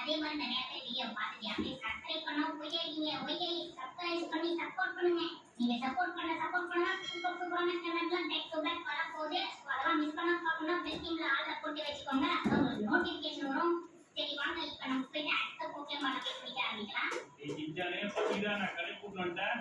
அதே மாதிரி நிறைய பேர் வீடியோ பார்த்துட்டு அப்படியே சப்ஸ்கிரைப் பண்ணா ஒய்யை சப்ஸ்கிரைப் பண்ணி சப்போர்ட் பண்ணுங்க. நீங்க சப்போர்ட் பண்ணா சூப்பரான சேனல்லாம் பேக் டு பேக் வர போகுது. அதெல்லாம் மிஸ் பண்ணா பார்க்கணும்னா பெல் சிம்பிள் ஆல்ல போட்டு வச்சுக்கோங்க. அப்போ உங்களுக்கு நோட்டிஃபிகேஷன் வரும். சரி வாங்க இப்போ நம்ம போய் அடுத்த போக்கேமான் கேம் பிடிக்க ஆரம்பிக்கலாம். இந்த சேனலை பத்தி தான் நான் கடை கூட்டு வந்துட்டேன்.